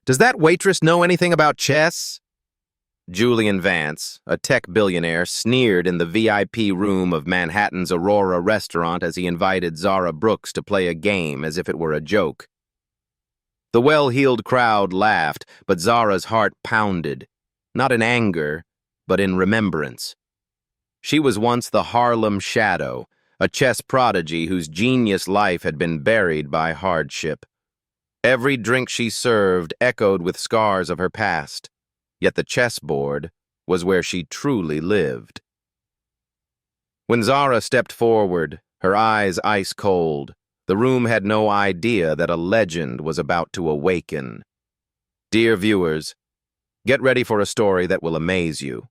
Does that waitress know anything about chess? Julian Vance, a tech billionaire, sneered in the VIP room of Manhattan's Aurora restaurant as he invited Zara Brooks to play a game as if it were a joke. The well-heeled crowd laughed, but Zara's heart pounded, not in anger, but in remembrance. She was once the Harlem Shadow, a chess prodigy whose genius life had been buried by hardship. Every drink she served echoed with scars of her past, yet the chessboard was where she truly lived. When Zara stepped forward, her eyes ice-cold, the room had no idea that a legend was about to awaken. Dear viewers, get ready for a story that will amaze you.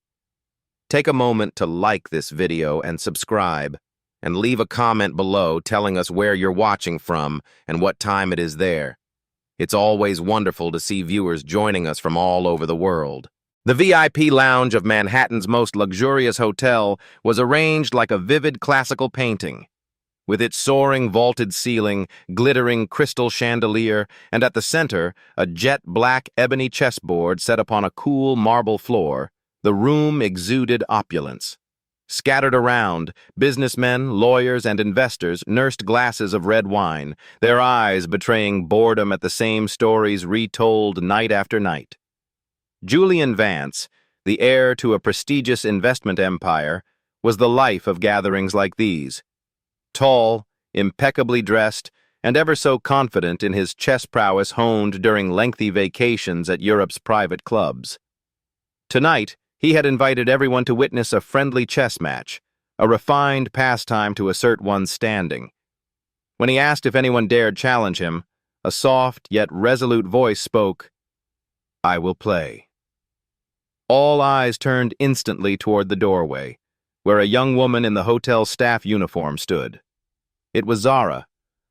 Take a moment to like this video and subscribe, and leave a comment below telling us where you're watching from and what time it is there. It's always wonderful to see viewers joining us from all over the world. The VIP lounge of Manhattan's most luxurious hotel was arranged like a vivid classical painting, with its soaring vaulted ceiling, glittering crystal chandelier, and at the center, a jet-black ebony chessboard set upon a cool marble floor. The room exuded opulence. Scattered around, businessmen, lawyers, and investors nursed glasses of red wine, their eyes betraying boredom at the same stories retold night after night. Julian Vance, the heir to a prestigious investment empire, was the life of gatherings like these. Tall, impeccably dressed, and ever so confident in his chess prowess honed during lengthy vacations at Europe's private clubs. Tonight, he had invited everyone to witness a friendly chess match, a refined pastime to assert one's standing. When he asked if anyone dared challenge him, a soft yet resolute voice spoke, "I will play." All eyes turned instantly toward the doorway, where a young woman in the hotel staff uniform stood. It was Zara,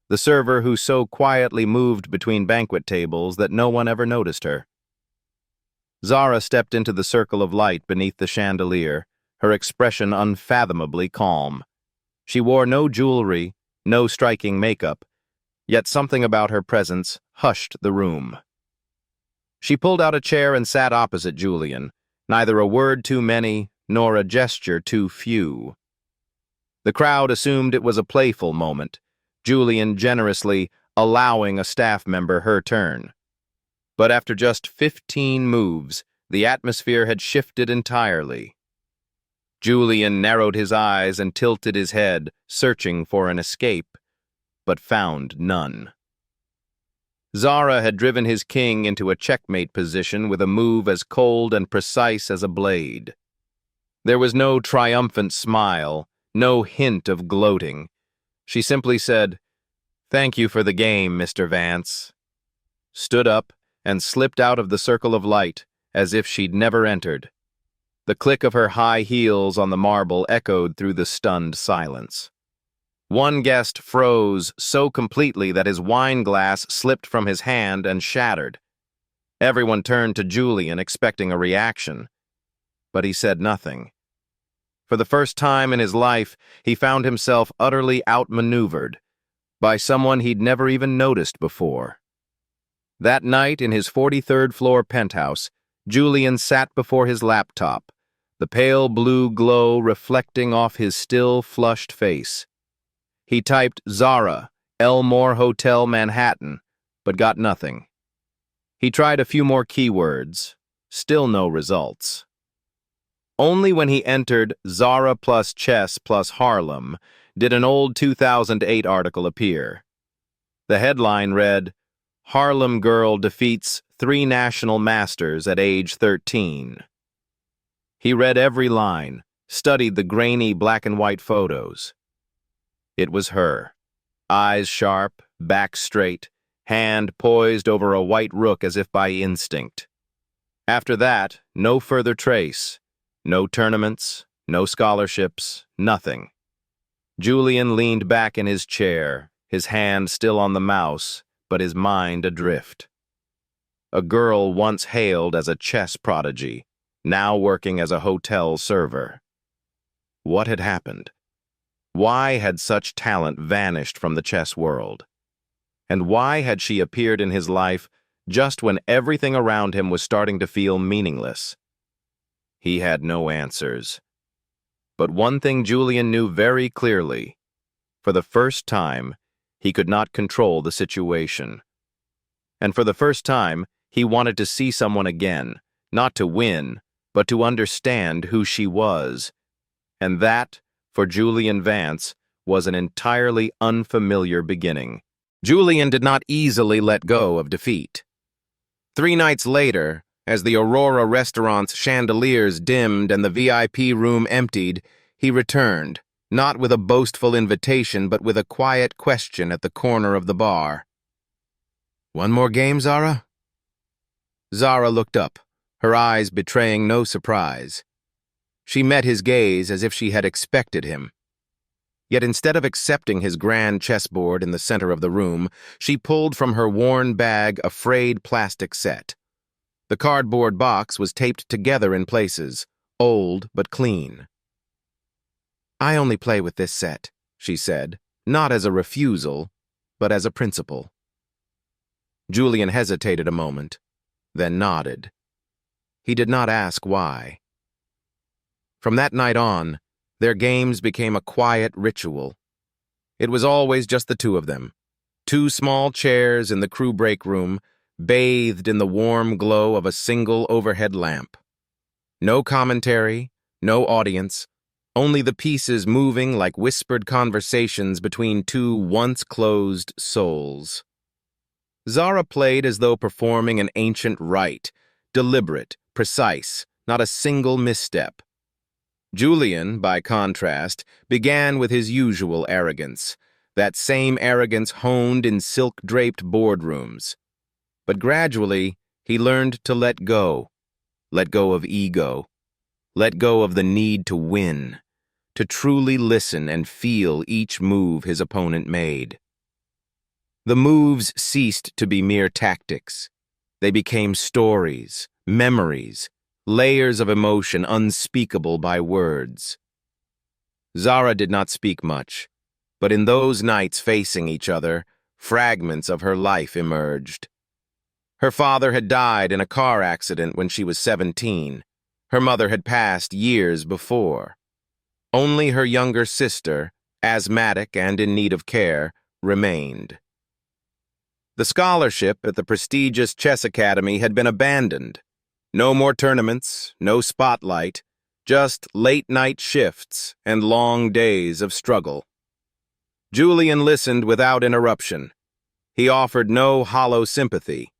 the server who so quietly moved between banquet tables that no one ever noticed her. Zara stepped into the circle of light beneath the chandelier, her expression unfathomably calm. She wore no jewelry, no striking makeup, yet something about her presence hushed the room. She pulled out a chair and sat opposite Julian, neither a word too many nor a gesture too few. The crowd assumed it was a playful moment, Julian generously allowing a staff member her turn. But after just 15 moves, the atmosphere had shifted entirely. Julian narrowed his eyes and tilted his head, searching for an escape, but found none. Zara had driven his king into a checkmate position with a move as cold and precise as a blade. There was no triumphant smile, no hint of gloating. She simply said, "Thank you for the game, Mr. Vance," stood up, and slipped out of the circle of light as if she'd never entered. The click of her high heels on the marble echoed through the stunned silence. One guest froze so completely that his wine glass slipped from his hand and shattered. Everyone turned to Julian, expecting a reaction, but he said nothing. For the first time in his life, he found himself utterly outmaneuvered by someone he'd never even noticed before. That night, in his 43rd floor penthouse, Julian sat before his laptop, the pale blue glow reflecting off his still flushed face. He typed Zara, Elmore Hotel, Manhattan, but got nothing. He tried a few more keywords, still no results. Only when he entered Zara plus chess plus Harlem did an old 2008 article appear. The headline read, "Harlem Girl Defeats 3 National Masters at Age 13. He read every line, studied the grainy black and white photos. It was her. Eyes sharp, back straight, hand poised over a white rook as if by instinct. After that, no further trace. No tournaments, no scholarships, nothing. Julian leaned back in his chair, his hand still on the mouse, but his mind adrift. A girl once hailed as a chess prodigy, now working as a hotel server. What had happened? Why had such talent vanished from the chess world? And why had she appeared in his life just when everything around him was starting to feel meaningless. He had no answers. But one thing Julian knew very clearly. For the first time, he could not control the situation. And for the first time, he wanted to see someone again, not to win, but to understand who she was. And that, for Julian Vance, was an entirely unfamiliar beginning. Julian did not easily let go of defeat. 3 nights later, as the Aurora restaurant's chandeliers dimmed and the VIP room emptied, he returned, not with a boastful invitation, but with a quiet question at the corner of the bar. "One more game, Zara?" Zara looked up, her eyes betraying no surprise. She met his gaze as if she had expected him. Yet instead of accepting his grand chessboard in the center of the room, she pulled from her worn bag a frayed plastic set. The cardboard box was taped together in places, old but clean. "I only play with this set," she said, not as a refusal, but as a principle. Julian hesitated a moment, then nodded. He did not ask why. From that night on, their games became a quiet ritual. It was always just the two of them, 2 small chairs in the crew break room, bathed in the warm glow of a single overhead lamp. No commentary, no audience, only the pieces moving like whispered conversations between 2 once-closed souls. Zara played as though performing an ancient rite, deliberate, precise, not a single misstep. Julian, by contrast, began with his usual arrogance, that same arrogance honed in silk-draped boardrooms. But gradually, he learned to let go of ego, let go of the need to win, to truly listen and feel each move his opponent made. The moves ceased to be mere tactics. They became stories, memories, layers of emotion unspeakable by words. Zara did not speak much, but in those nights facing each other, fragments of her life emerged. Her father had died in a car accident when she was 17. Her mother had passed years before. Only her younger sister, asthmatic and in need of care, remained. The scholarship at the prestigious chess academy had been abandoned. No more tournaments, no spotlight, just late-night shifts and long days of struggle. Julian listened without interruption. He offered no hollow sympathy.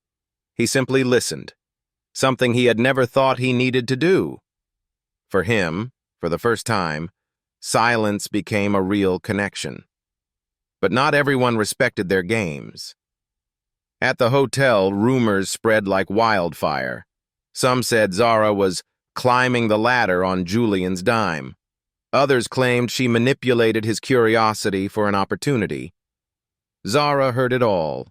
He simply listened, something he had never thought he needed to do. For him, for the first time, silence became a real connection. But not everyone respected their games. At the hotel, rumors spread like wildfire. Some said Zara was climbing the ladder on Julian's dime. Others claimed she manipulated his curiosity for an opportunity. Zara heard it all.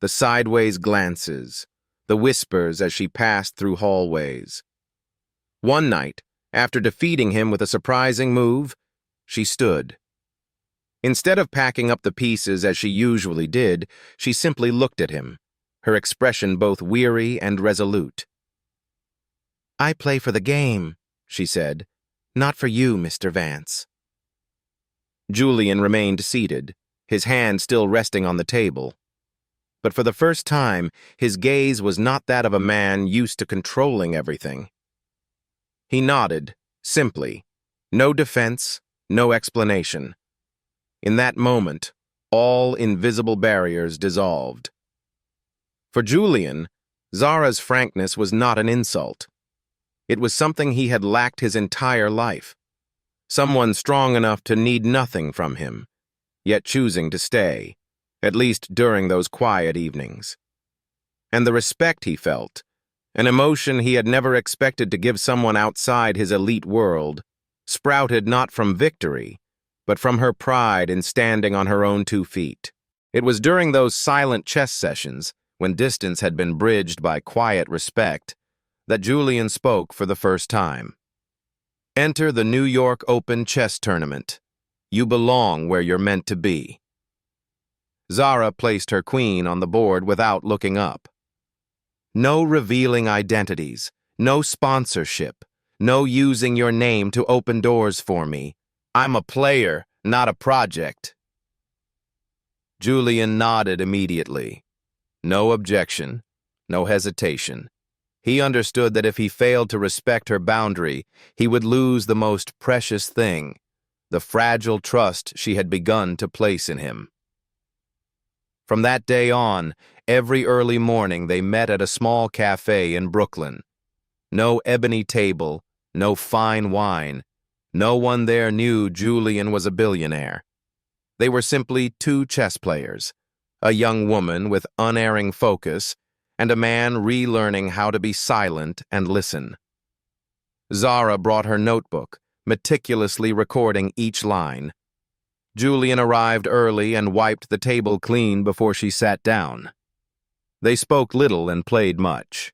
The sideways glances, the whispers as she passed through hallways. One night, after defeating him with a surprising move, she stood. Instead of packing up the pieces as she usually did, she simply looked at him, her expression both weary and resolute. "I play for the game," she said, "not for you, Mr. Vance." Julian remained seated, his hand still resting on the table. But for the first time, his gaze was not that of a man used to controlling everything. He nodded, simply, no defense, no explanation. In that moment, all invisible barriers dissolved. For Julian, Zara's frankness was not an insult. It was something he had lacked his entire life. Someone strong enough to need nothing from him, yet choosing to stay, at least during those quiet evenings. And the respect he felt, an emotion he had never expected to give someone outside his elite world, sprouted not from victory, but from her pride in standing on her own 2 feet. It was during those silent chess sessions, when distance had been bridged by quiet respect, that Julian spoke for the first time. "Enter the New York Open Chess Tournament. You belong where you're meant to be." Zara placed her queen on the board without looking up. No revealing identities, no sponsorship, no using your name to open doors for me. I'm a player, not a project. Julian nodded immediately. No objection, no hesitation. He understood that if he failed to respect her boundary, he would lose the most precious thing, the fragile trust she had begun to place in him. From that day on, every early morning they met at a small café in Brooklyn. No ebony table, no fine wine. No one there knew Julian was a billionaire. They were simply two chess players, a young woman with unerring focus, and a man relearning how to be silent and listen. Zara brought her notebook, meticulously recording each line. Julian arrived early and wiped the table clean before she sat down. They spoke little and played much.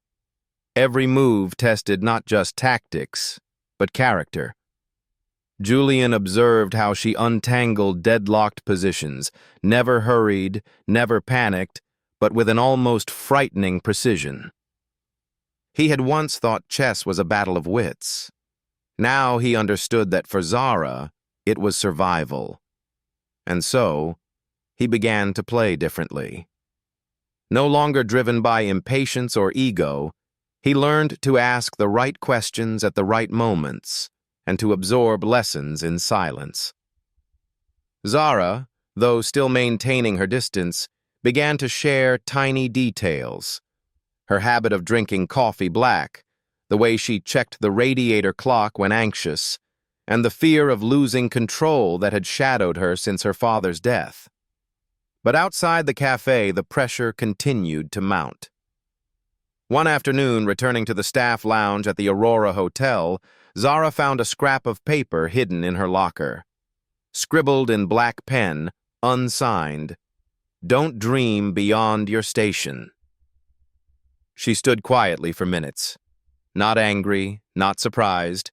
Every move tested not just tactics, but character. Julian observed how she untangled deadlocked positions, never hurried, never panicked, but with an almost frightening precision. He had once thought chess was a battle of wits. Now he understood that for Zara, it was survival. And so, he began to play differently. No longer driven by impatience or ego, he learned to ask the right questions at the right moments and to absorb lessons in silence. Zara, though still maintaining her distance, began to share tiny details. Her habit of drinking coffee black, the way she checked the radiator clock when anxious, and the fear of losing control that had shadowed her since her father's death. But outside the cafe, the pressure continued to mount. One afternoon, returning to the staff lounge at the Aurora Hotel, Zara found a scrap of paper hidden in her locker. Scribbled in black pen, unsigned, "Don't dream beyond your station." She stood quietly for minutes, not angry, not surprised,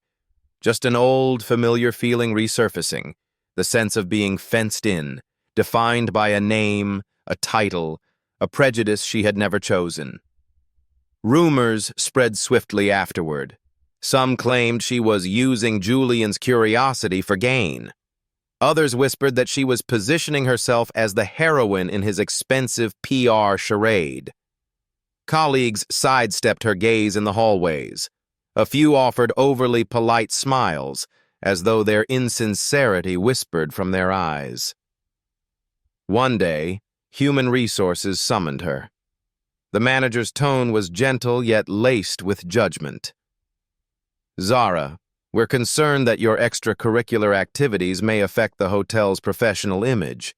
just an old, familiar feeling resurfacing, the sense of being fenced in, defined by a name, a title, a prejudice she had never chosen. Rumors spread swiftly afterward. Some claimed she was using Julian's curiosity for gain. Others whispered that she was positioning herself as the heroine in his expensive PR charade. Colleagues sidestepped her gaze in the hallways. A few offered overly polite smiles, as though their insincerity whispered from their eyes. One day, human resources summoned her. The manager's tone was gentle yet laced with judgment. "Zara, we're concerned that your extracurricular activities may affect the hotel's professional image.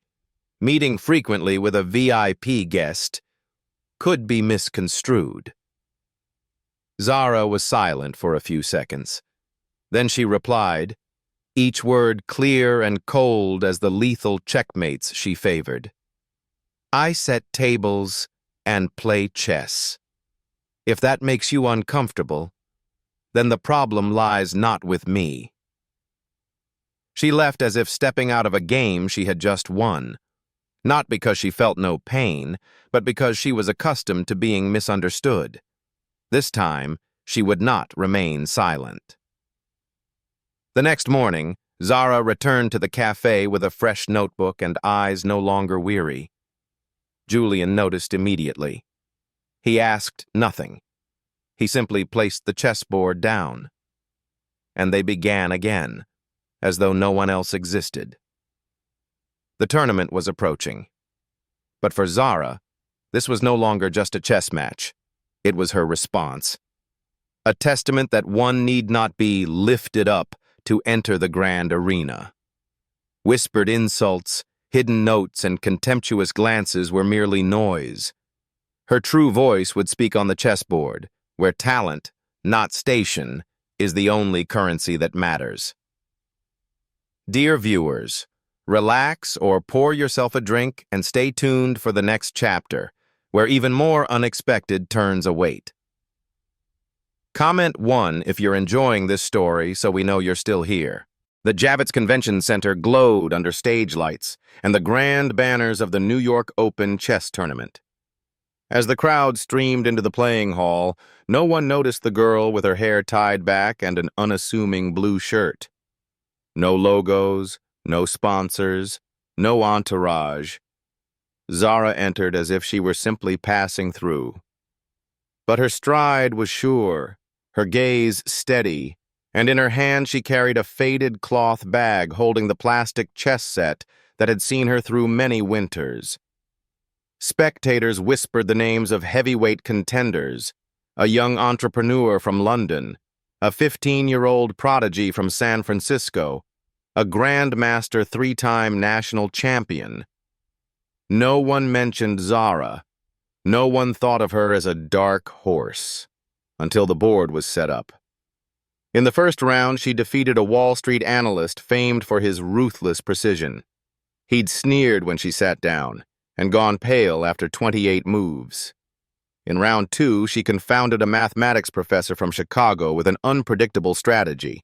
Meeting frequently with a VIP guest could be misconstrued." Zara was silent for a few seconds. Then she replied, each word clear and cold as the lethal checkmates she favored. "I set tables and play chess. If that makes you uncomfortable, then the problem lies not with me." She left as if stepping out of a game she had just won, not because she felt no pain, but because she was accustomed to being misunderstood. This time, she would not remain silent. The next morning, Zara returned to the cafe with a fresh notebook and eyes no longer weary. Julian noticed immediately. He asked nothing. He simply placed the chessboard down. And they began again, as though no one else existed. The tournament was approaching. But for Zara, this was no longer just a chess match. It was her response. A testament that one need not be lifted up to enter the grand arena. Whispered insults, hidden notes, and contemptuous glances were merely noise. Her true voice would speak on the chessboard, where talent, not station, is the only currency that matters. Dear viewers, relax or pour yourself a drink and stay tuned for the next chapter, where even more unexpected turns await. Comment 1 if you're enjoying this story so we know you're still here. The Javits Convention Center glowed under stage lights and the grand banners of the New York Open chess tournament. As the crowd streamed into the playing hall, no one noticed the girl with her hair tied back and an unassuming blue shirt. No logos, no sponsors, no entourage. Zara entered as if she were simply passing through. But her stride was sure, her gaze steady, and in her hand she carried a faded cloth bag holding the plastic chess set that had seen her through many winters. Spectators whispered the names of heavyweight contenders, a young entrepreneur from London, a 15-year-old prodigy from San Francisco, a grandmaster three-time national champion. No one mentioned Zara. No one thought of her as a dark horse, until the board was set up. In the first round, she defeated a Wall Street analyst famed for his ruthless precision. He'd sneered when she sat down, and gone pale after 28 moves. In round 2, she confounded a mathematics professor from Chicago with an unpredictable strategy.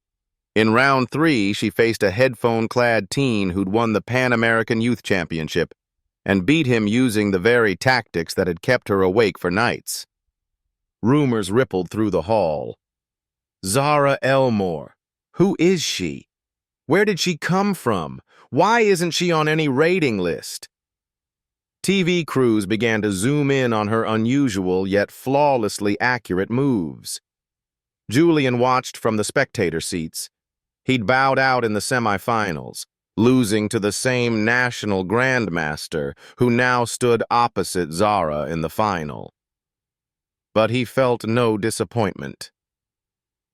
In round 3, she faced a headphone-clad teen who'd won the Pan American Youth Championship and beat him using the very tactics that had kept her awake for nights. Rumors rippled through the hall. Zara Elmore. Who is she? Where did she come from? Why isn't she on any rating list? TV crews began to zoom in on her unusual yet flawlessly accurate moves. Julian watched from the spectator seats. He'd bowed out in the semifinals, losing to the same national grandmaster who now stood opposite Zara in the final. But he felt no disappointment.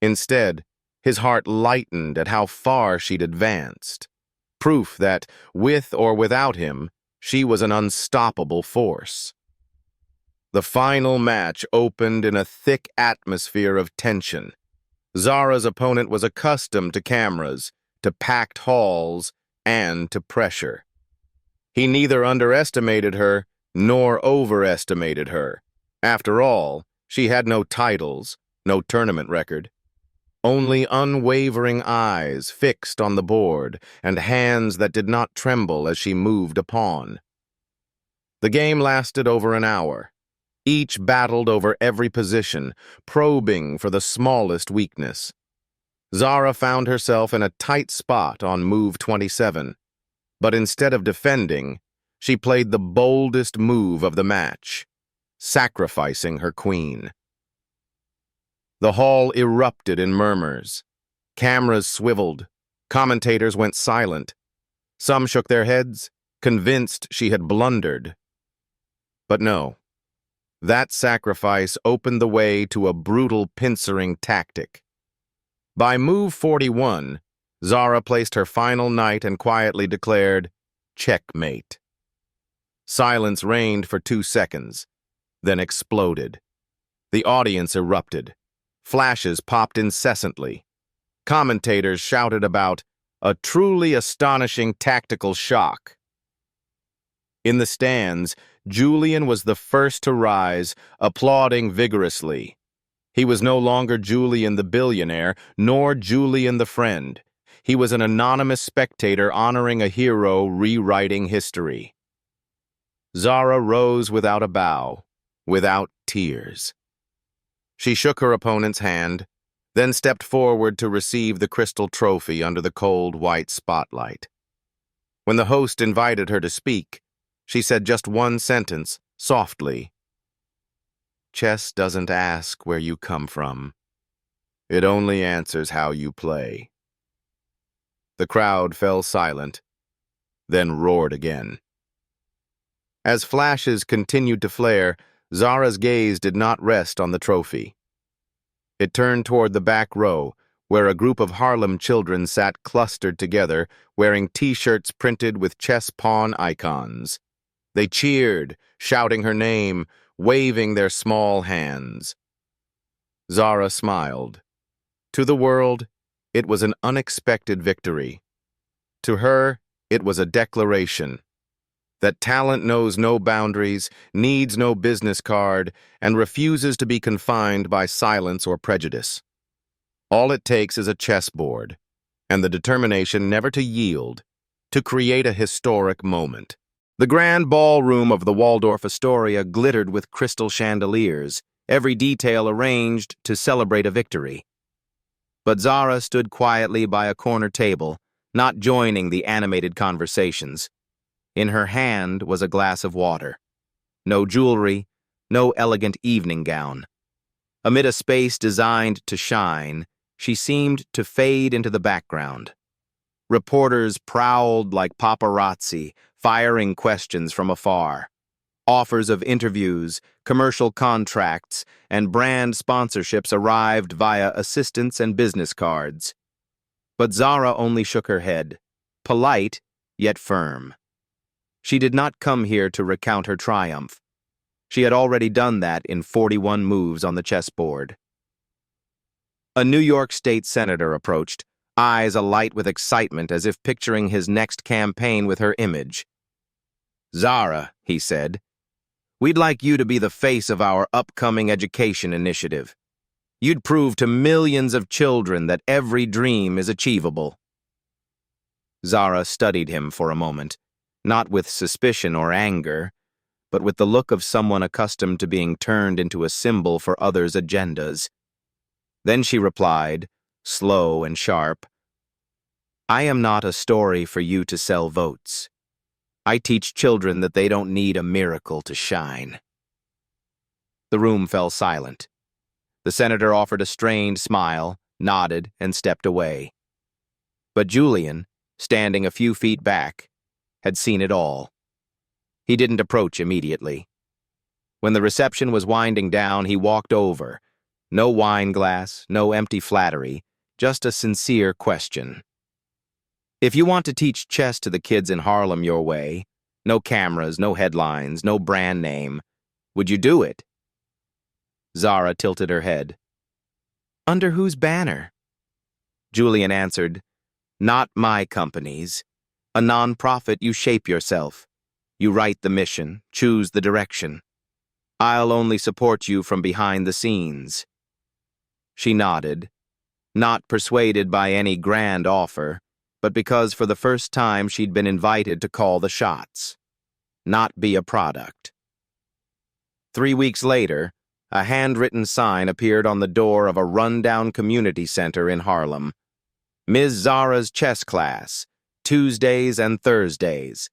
Instead, his heart lightened at how far she'd advanced, proof that, with or without him, she was an unstoppable force. The final match opened in a thick atmosphere of tension. Zara's opponent was accustomed to cameras, to packed halls, and to pressure. He neither underestimated her nor overestimated her. After all, she had no titles, no tournament record. Only unwavering eyes fixed on the board and hands that did not tremble as she moved a pawn. The game lasted over an hour. Each battled over every position, probing for the smallest weakness. Zara found herself in a tight spot on move 27, but instead of defending, she played the boldest move of the match, sacrificing her queen. The hall erupted in murmurs. Cameras swiveled. Commentators went silent. Some shook their heads, convinced she had blundered. But no. That sacrifice opened the way to a brutal pincering tactic. By move 41, Zara placed her final knight and quietly declared, "Checkmate." Silence reigned for 2 seconds, then exploded. The audience erupted. Flashes popped incessantly. Commentators shouted about a truly astonishing tactical shock. In the stands, Julian was the first to rise, applauding vigorously. He was no longer Julian the billionaire, nor Julian the friend. He was an anonymous spectator honoring a hero rewriting history. Zara rose without a bow, without tears. She shook her opponent's hand, then stepped forward to receive the crystal trophy under the cold white spotlight. When the host invited her to speak, she said just one sentence, softly. "Chess doesn't ask where you come from. It only answers how you play." The crowd fell silent, then roared again. As flashes continued to flare, Zara's gaze did not rest on the trophy. It turned toward the back row, where a group of Harlem children sat clustered together, wearing T-shirts printed with chess pawn icons. They cheered, shouting her name, waving their small hands. Zara smiled. To the world, it was an unexpected victory. To her, it was a declaration that talent knows no boundaries, needs no business card, and refuses to be confined by silence or prejudice. All it takes is a chessboard, and the determination never to yield, to create a historic moment. The grand ballroom of the Waldorf Astoria glittered with crystal chandeliers, every detail arranged to celebrate a victory. But Zara stood quietly by a corner table, not joining the animated conversations. In her hand was a glass of water. No jewelry, no elegant evening gown. Amid a space designed to shine, she seemed to fade into the background. Reporters prowled like paparazzi, firing questions from afar. Offers of interviews, commercial contracts, and brand sponsorships arrived via assistants and business cards. But Zara only shook her head, polite yet firm. She did not come here to recount her triumph. She had already done that in 41 moves on the chessboard. A New York State senator approached, eyes alight with excitement as if picturing his next campaign with her image. "Zara," he said, "we'd like you to be the face of our upcoming education initiative. You'd prove to millions of children that every dream is achievable." Zara studied him for a moment, not with suspicion or anger, but with the look of someone accustomed to being turned into a symbol for others' agendas. Then she replied, slow and sharp, "I am not a story for you to sell votes. I teach children that they don't need a miracle to shine." The room fell silent. The senator offered a strained smile, nodded, and stepped away. But Julian, standing a few feet back, had seen it all. He didn't approach immediately. When the reception was winding down, he walked over. No wine glass, no empty flattery, just a sincere question. "If you want to teach chess to the kids in Harlem your way, no cameras, no headlines, no brand name, would you do it?" Zara tilted her head. "Under whose banner?" Julian answered, "Not my company's. A non-profit, you shape yourself. You write the mission, choose the direction. I'll only support you from behind the scenes." She nodded, not persuaded by any grand offer, but because for the first time she'd been invited to call the shots, not be a product. 3 weeks later, a handwritten sign appeared on the door of a rundown community center in Harlem. "Ms. Zara's chess class, Tuesdays and Thursdays.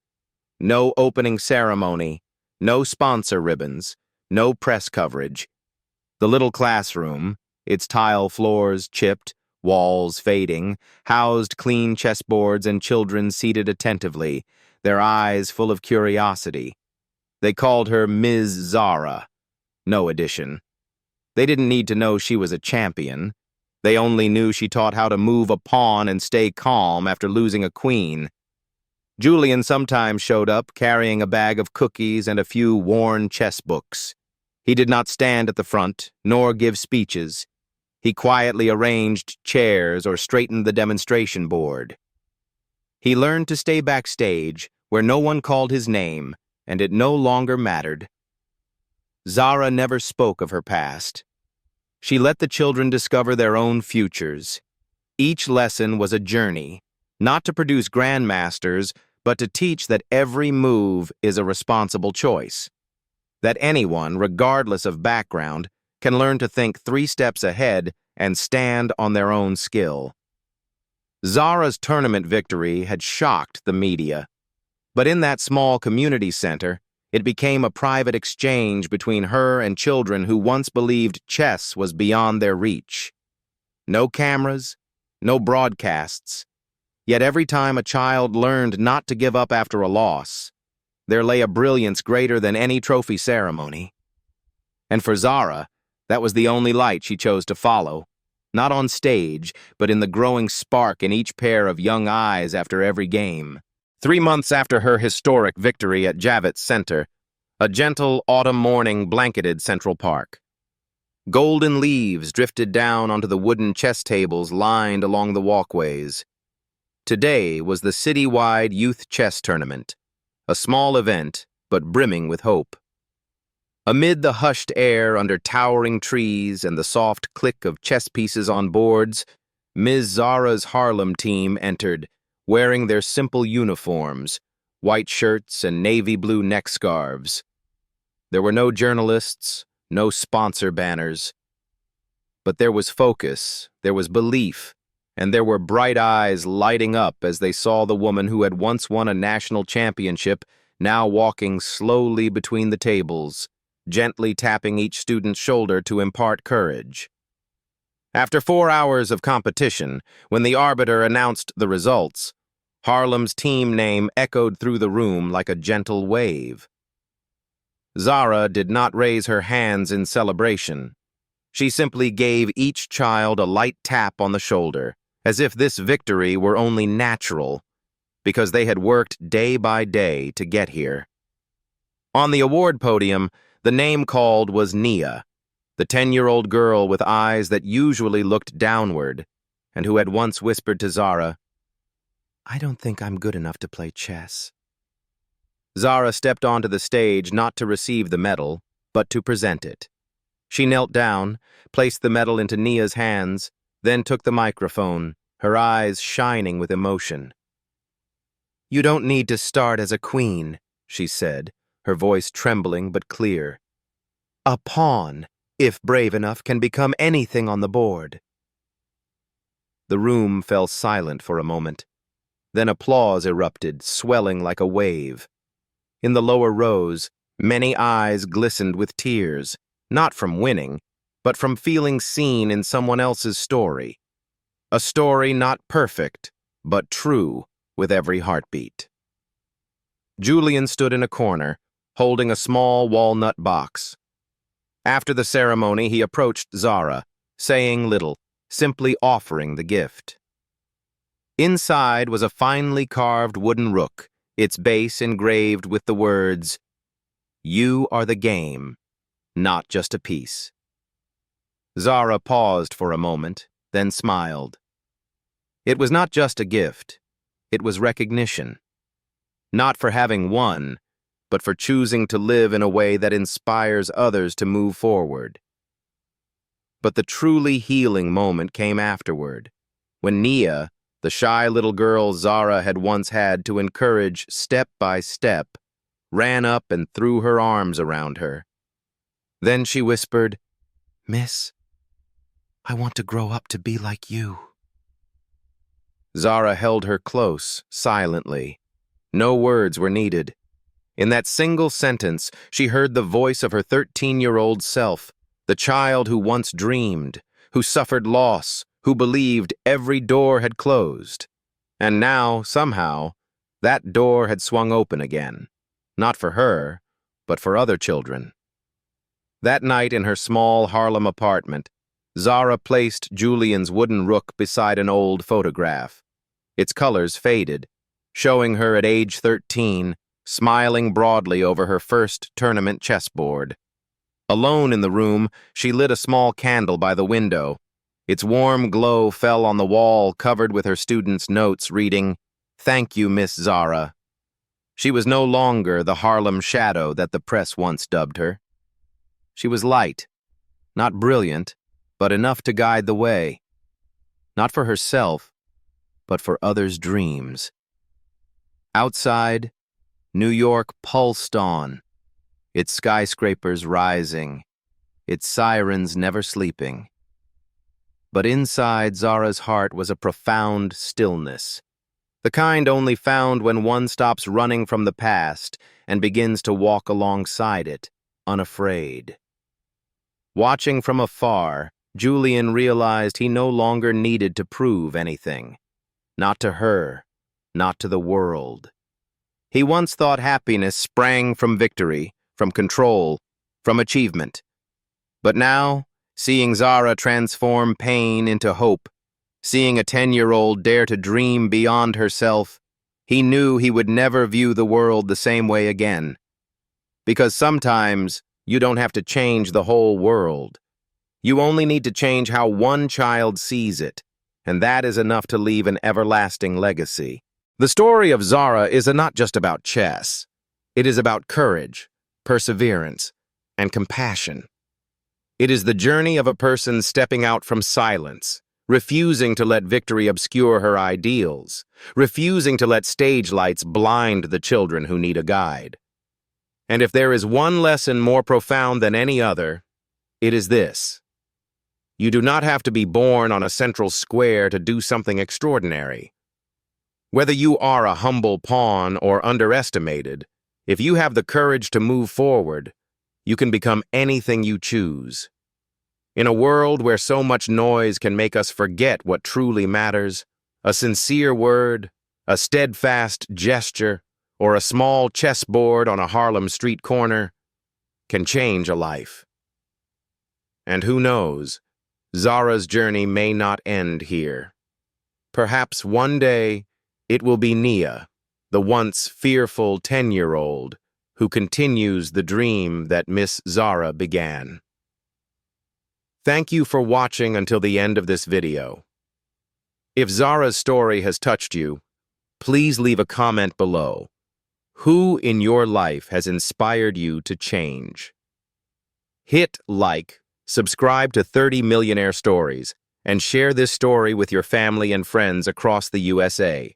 No opening ceremony, no sponsor ribbons, no press coverage." The little classroom, its tile floors chipped, walls fading, housed clean chessboards and children seated attentively, their eyes full of curiosity. They called her Ms. Zara. No addition. They didn't need to know she was a champion. They only knew she taught how to move a pawn and stay calm after losing a queen. Julian sometimes showed up carrying a bag of cookies and a few worn chess books. He did not stand at the front, nor give speeches. He quietly arranged chairs or straightened the demonstration board. He learned to stay backstage, where no one called his name, and it no longer mattered. Zara never spoke of her past. She let the children discover their own futures. Each lesson was a journey, not to produce grandmasters, but to teach that every move is a responsible choice. That anyone, regardless of background, can learn to think 3 steps ahead and stand on their own skill. Zara's tournament victory had shocked the media, but in that small community center, it became a private exchange between her and children who once believed chess was beyond their reach. No cameras, no broadcasts, yet every time a child learned not to give up after a loss, there lay a brilliance greater than any trophy ceremony. And for Zara, that was the only light she chose to follow, not on stage, but in the growing spark in each pair of young eyes after every game. 3 months after her historic victory at Javits Center, a gentle autumn morning blanketed Central Park. Golden leaves drifted down onto the wooden chess tables lined along the walkways. Today was the citywide youth chess tournament, a small event, but brimming with hope. Amid the hushed air under towering trees and the soft click of chess pieces on boards, Ms. Zara's Harlem team entered, wearing their simple uniforms, white shirts and navy blue neck scarves. There were no journalists, no sponsor banners. But there was focus, there was belief, and there were bright eyes lighting up as they saw the woman who had once won a national championship now walking slowly between the tables, gently tapping each student's shoulder to impart courage. After 4 hours of competition, when the arbiter announced the results, Harlem's team name echoed through the room like a gentle wave. Zara did not raise her hands in celebration. She simply gave each child a light tap on the shoulder, as if this victory were only natural, because they had worked day by day to get here. On the award podium, the name called was Nia, the 10-year-old girl with eyes that usually looked downward, and who had once whispered to Zara, "I don't think I'm good enough to play chess." Zara stepped onto the stage not to receive the medal, but to present it. She knelt down, placed the medal into Nia's hands, then took the microphone, her eyes shining with emotion. "You don't need to start as a queen," she said, her voice trembling but clear. "A pawn, if brave enough, can become anything on the board." The room fell silent for a moment. Then applause erupted, swelling like a wave. In the lower rows, many eyes glistened with tears, not from winning, but from feeling seen in someone else's story. A story not perfect, but true with every heartbeat. Julian stood in a corner, holding a small walnut box. After the ceremony, he approached Zara, saying little, simply offering the gift. Inside was a finely carved wooden rook, its base engraved with the words, "You are the game, not just a piece." Zara paused for a moment, then smiled. It was not just a gift, it was recognition. Not for having won, but for choosing to live in a way that inspires others to move forward. But the truly healing moment came afterward, when Nia, the shy little girl Zara had once had to encourage step by step, ran up and threw her arms around her. Then she whispered, "Miss, I want to grow up to be like you." Zara held her close, silently. No words were needed. In that single sentence, she heard the voice of her 13-year-old self, the child who once dreamed, who suffered loss, who believed every door had closed. And now, somehow, that door had swung open again. Not for her, but for other children. That night in her small Harlem apartment, Zara placed Julian's wooden rook beside an old photograph. Its colors faded, showing her at age 13, smiling broadly over her first tournament chessboard. Alone in the room, she lit a small candle by the window. Its warm glow fell on the wall covered with her students' notes reading, "Thank you, Miss Zara." She was no longer the Harlem shadow that the press once dubbed her. She was light, not brilliant, but enough to guide the way. Not for herself, but for others' dreams. Outside, New York pulsed on, its skyscrapers rising, its sirens never sleeping. But inside Zara's heart was a profound stillness, the kind only found when one stops running from the past and begins to walk alongside it, unafraid. Watching from afar, Julian realized he no longer needed to prove anything. Not to her, not to the world. He once thought happiness sprang from victory, from control, from achievement. But now, seeing Zara transform pain into hope, seeing a 10-year-old dare to dream beyond herself, he knew he would never view the world the same way again. Because sometimes you don't have to change the whole world. You only need to change how one child sees it, and that is enough to leave an everlasting legacy. The story of Zara is not just about chess. It is about courage, perseverance, and compassion. It is the journey of a person stepping out from silence, refusing to let victory obscure her ideals, refusing to let stage lights blind the children who need a guide. And if there is one lesson more profound than any other, it is this. You do not have to be born on a central square to do something extraordinary. Whether you are a humble pawn or underestimated, if you have the courage to move forward, you can become anything you choose. In a world where so much noise can make us forget what truly matters, a sincere word, a steadfast gesture, or a small chessboard on a Harlem street corner can change a life. And who knows, Zara's journey may not end here. Perhaps one day it will be Nia, the once fearful 10-year-old, who continues the dream that Miss Zara began. Thank you for watching until the end of this video. If Zara's story has touched you, please leave a comment below. Who in your life has inspired you to change? Hit like, subscribe to 30 Millionaire Stories, and share this story with your family and friends across the USA.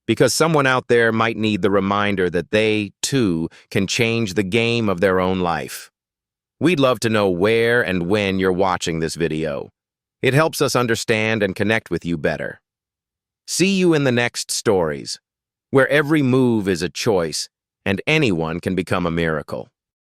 Because someone out there might need the reminder that they, too, can change the game of their own life. We'd love to know where and when you're watching this video. It helps us understand and connect with you better. See you in the next stories, where every move is a choice and anyone can become a miracle.